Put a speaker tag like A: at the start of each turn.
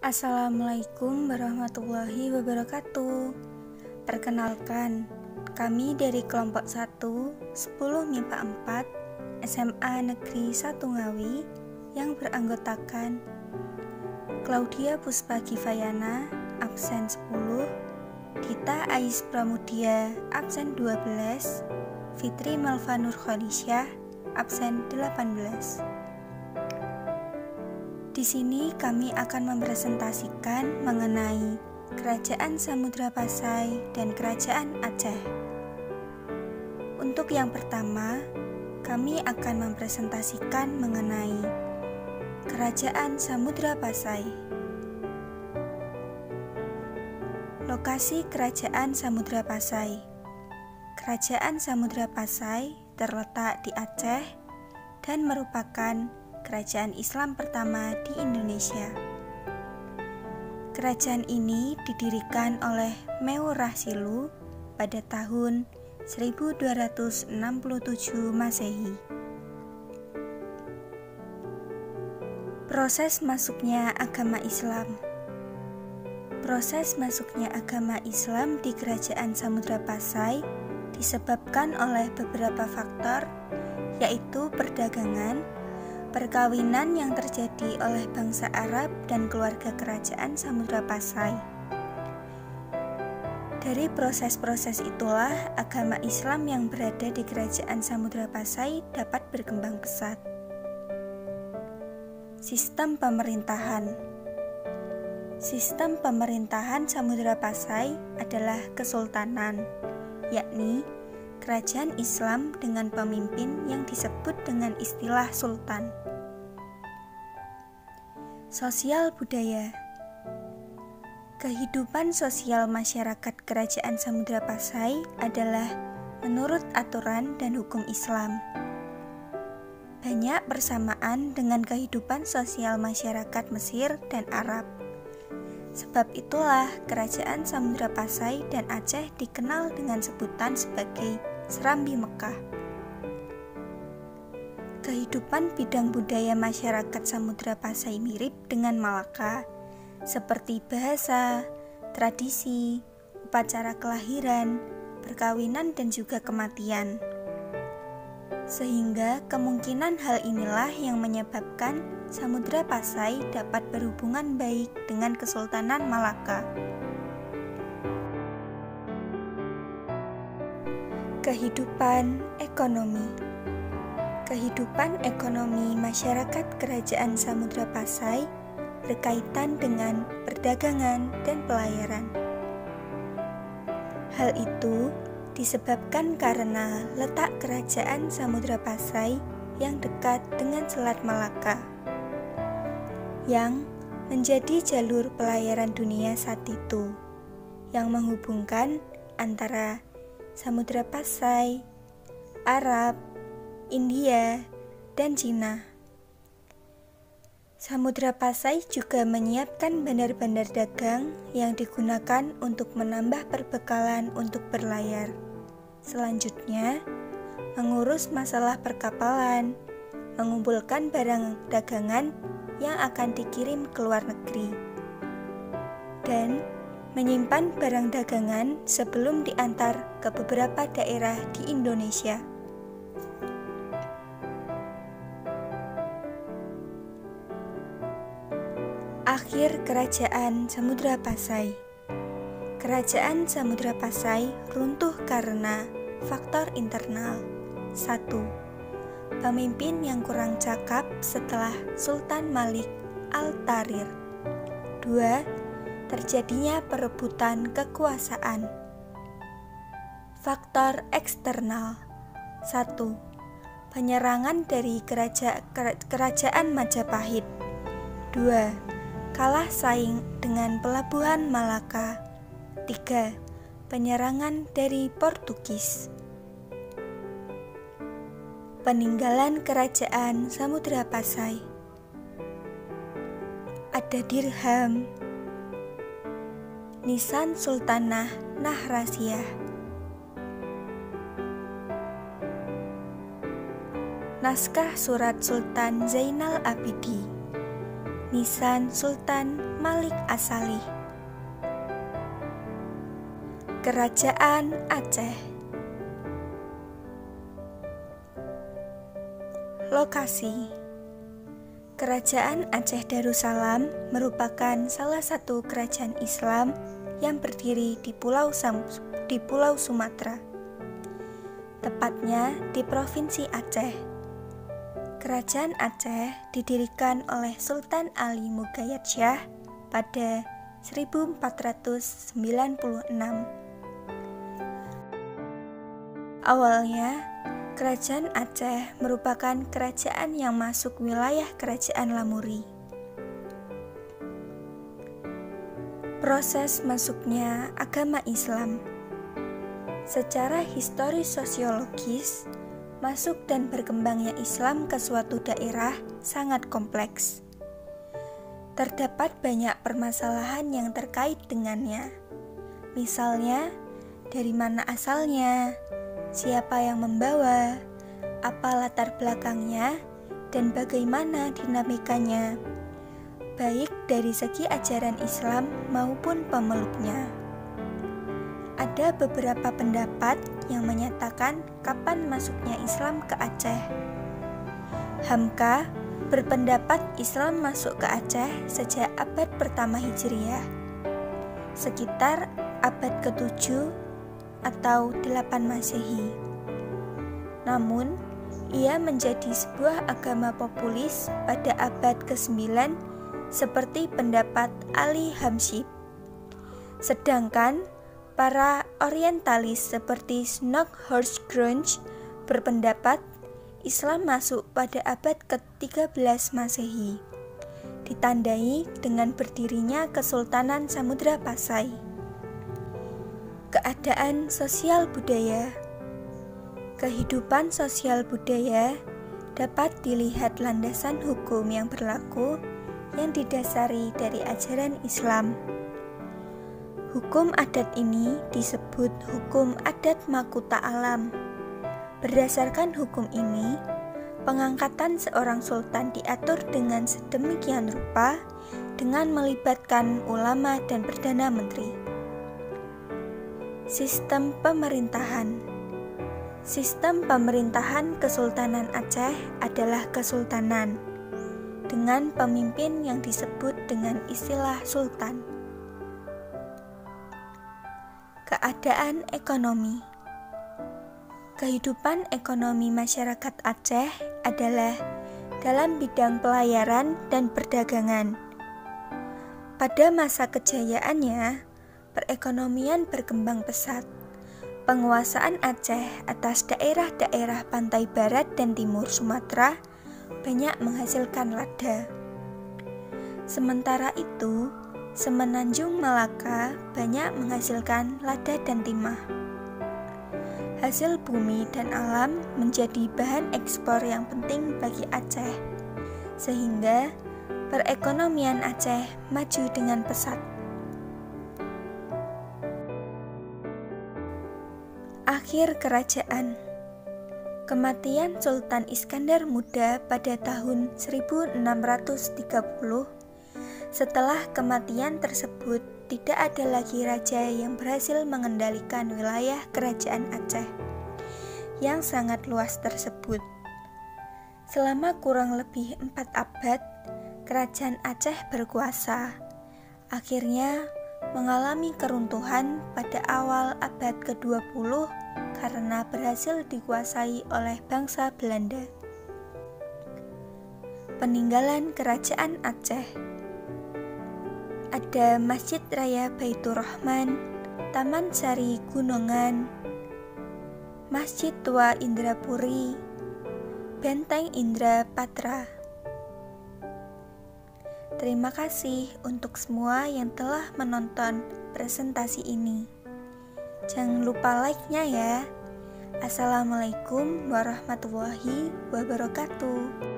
A: Assalamualaikum warahmatullahi wabarakatuh. Perkenalkan, kami dari kelompok 1, 10 MIPA 4, SMA Negeri 1 Ngawi yang beranggotakan Claudia Puspa Givayana, absen 10, Dita Ais Pramudia, absen 12, Fitri Malva Nur Khadisyah, absen 18. Di sini kami akan mempresentasikan mengenai Kerajaan Samudra Pasai dan Kerajaan Aceh. Untuk yang pertama, kami akan mempresentasikan mengenai Kerajaan Samudra Pasai. Lokasi Kerajaan Samudra Pasai. Kerajaan Samudra Pasai terletak di Aceh dan merupakan kerajaan Islam pertama di Indonesia. Kerajaan ini didirikan oleh Meu Rahsilu pada tahun 1267 Masehi. Proses masuknya agama Islam. Proses masuknya agama Islam di Kerajaan Samudra Pasai disebabkan oleh beberapa faktor, yaitu perdagangan, perkawinan yang terjadi oleh bangsa Arab dan keluarga kerajaan Samudra Pasai. Dari proses-proses itulah agama Islam yang berada di kerajaan Samudra Pasai dapat berkembang pesat. Sistem pemerintahan. Sistem pemerintahan Samudra Pasai adalah kesultanan, yakni kerajaan Islam dengan pemimpin yang disebut dengan istilah sultan. Sosial budaya. Kehidupan sosial masyarakat kerajaan Samudra Pasai adalah menurut aturan dan hukum Islam. Banyak persamaan dengan kehidupan sosial masyarakat Mesir dan Arab. Sebab itulah kerajaan Samudra Pasai dan Aceh dikenal dengan sebutan sebagai Serambi Mekah. Kehidupan bidang budaya masyarakat Samudra Pasai mirip dengan Malaka, seperti bahasa, tradisi, upacara kelahiran, perkawinan, dan juga kematian. Sehingga kemungkinan hal inilah yang menyebabkan Samudra Pasai dapat berhubungan baik dengan Kesultanan Malaka. Kehidupan ekonomi. Kehidupan ekonomi masyarakat kerajaan Samudra Pasai berkaitan dengan perdagangan dan pelayaran. Hal itu disebabkan karena letak kerajaan Samudra Pasai yang dekat dengan Selat Malaka, yang menjadi jalur pelayaran dunia saat itu, yang menghubungkan antara Samudra Pasai, Arab, India, dan Cina. Samudra Pasai juga menyiapkan bandar-bandar dagang yang digunakan untuk menambah perbekalan untuk berlayar. Selanjutnya, mengurus masalah perkapalan, mengumpulkan barang dagangan yang akan dikirim ke luar negeri, dan menyimpan barang dagangan sebelum diantar ke beberapa daerah di Indonesia. Akhir Kerajaan Samudra Pasai. Kerajaan Samudra Pasai runtuh karena faktor internal. 1. Pemimpin yang kurang cakap setelah Sultan Malik Al-Tahrir. 2. Terjadinya perebutan kekuasaan. Faktor eksternal. 1. Penyerangan dari kerajaan Majapahit. 2. Kalah saing dengan pelabuhan Malaka. 3. Penyerangan dari Portugis. Peninggalan Kerajaan Samudra Pasai. Ada dirham, nisan Sultanah Nahrasiyah, naskah surat Sultan Zainal Abidin, Nisan Sultan Malik As-Salih. Kerajaan Aceh. Lokasi: Kerajaan Aceh Darussalam merupakan salah satu kerajaan Islam yang berdiri di Pulau Sumatera, tepatnya di Provinsi Aceh. Kerajaan Aceh didirikan oleh Sultan Ali Mugayyad Shah pada 1496. Awalnya, Kerajaan Aceh merupakan kerajaan yang masuk wilayah Kerajaan Lamuri. Proses masuknya agama Islam. Secara historis sosiologis, masuk dan berkembangnya Islam ke suatu daerah sangat kompleks. Terdapat banyak permasalahan yang terkait dengannya. Misalnya, dari mana asalnya, siapa yang membawa, apa latar belakangnya, dan bagaimana dinamikanya, baik dari segi ajaran Islam maupun pemeluknya. Ada beberapa pendapat yang menyatakan kapan masuknya Islam ke Aceh. Hamka berpendapat Islam masuk ke Aceh sejak abad pertama Hijriah, sekitar abad ke-7 atau 8 Masehi. Namun, ia menjadi sebuah agama populis pada abad ke-9 seperti pendapat Ali Hamshib. Sedangkan para orientalis seperti Snokhurst-Grunge berpendapat Islam masuk pada abad ke-13 Masehi, ditandai dengan berdirinya Kesultanan Samudra Pasai. Keadaan sosial budaya. Kehidupan sosial budaya dapat dilihat landasan hukum yang berlaku yang didasari dari ajaran Islam. Hukum adat ini disebut hukum adat Makuta Alam. Berdasarkan hukum ini, pengangkatan seorang sultan diatur dengan sedemikian rupa dengan melibatkan ulama dan perdana menteri. Sistem pemerintahan. Sistem pemerintahan Kesultanan Aceh adalah kesultanan dengan pemimpin yang disebut dengan istilah sultan. Keadaan ekonomi. Kehidupan ekonomi masyarakat Aceh adalah dalam bidang pelayaran dan perdagangan. Pada masa kejayaannya, perekonomian berkembang pesat. Penguasaan Aceh atas daerah-daerah pantai barat dan timur Sumatera banyak menghasilkan lada. Sementara itu, Semenanjung Malaka banyak menghasilkan lada dan timah. Hasil bumi dan alam menjadi bahan ekspor yang penting bagi Aceh, sehingga perekonomian Aceh maju dengan pesat. Akhir kerajaan. Kematian Sultan Iskandar Muda pada tahun 1630. Setelah kematian tersebut, tidak ada lagi raja yang berhasil mengendalikan wilayah kerajaan Aceh yang sangat luas tersebut. Selama kurang lebih 4 abad, kerajaan Aceh berkuasa. Akhirnya mengalami keruntuhan pada awal abad ke-20 karena berhasil dikuasai oleh bangsa Belanda. Peninggalan Kerajaan Aceh. Ada Masjid Raya Baitur Rahman, Taman Sari Gunungan, Masjid Tua Indrapuri, Benteng Indra Patra. Terima kasih untuk semua yang telah menonton presentasi ini. Jangan lupa like-nya ya. Assalamualaikum warahmatullahi wabarakatuh.